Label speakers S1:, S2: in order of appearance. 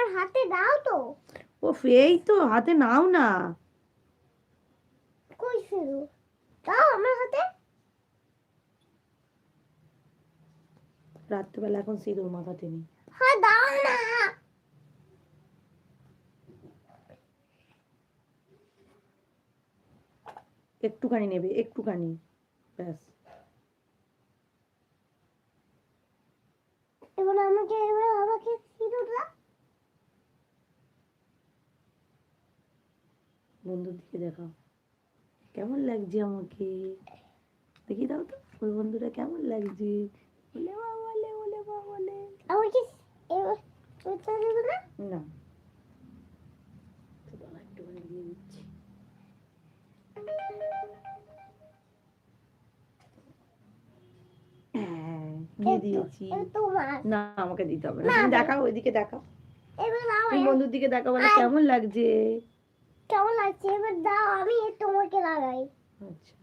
S1: আমার হাতে দাও তো।
S2: ওফ, এই তো হাতে নাও না।
S1: কই শুরু? দাও আমার হাতে।
S2: রাত্রেবেলা এখন সিঁদুর মাথাতে নেই।
S1: হ্যাঁ দাও না।
S2: একটুখানি নেবে, একটুখানি, ব্যাস।
S1: এবার আমাকে সিঁদুর দাও।
S2: বন্ধুর দিকে দেখাও, কেমন লাগছে আমাকে দেখি দাও তো। ওই বন্ধুরা কেমন লাগছে? বলে বা বলে, বলে বা বলে।
S1: আমাকে ওটা দেবে না?
S2: না, একটুখানি দিয়ে দিচ্ছি। দিয়ে দিয়েছি। না, আমাকে দিতে হবে না। তুমি দেখাও, ওইদিকে দেখাও, তুমি বন্ধুর দিকে দেখাও, বলে কেমন লাগছে।
S1: কেমন লাগছে এবার দাও, আমি তোমাকে লাগাই।
S2: আচ্ছা।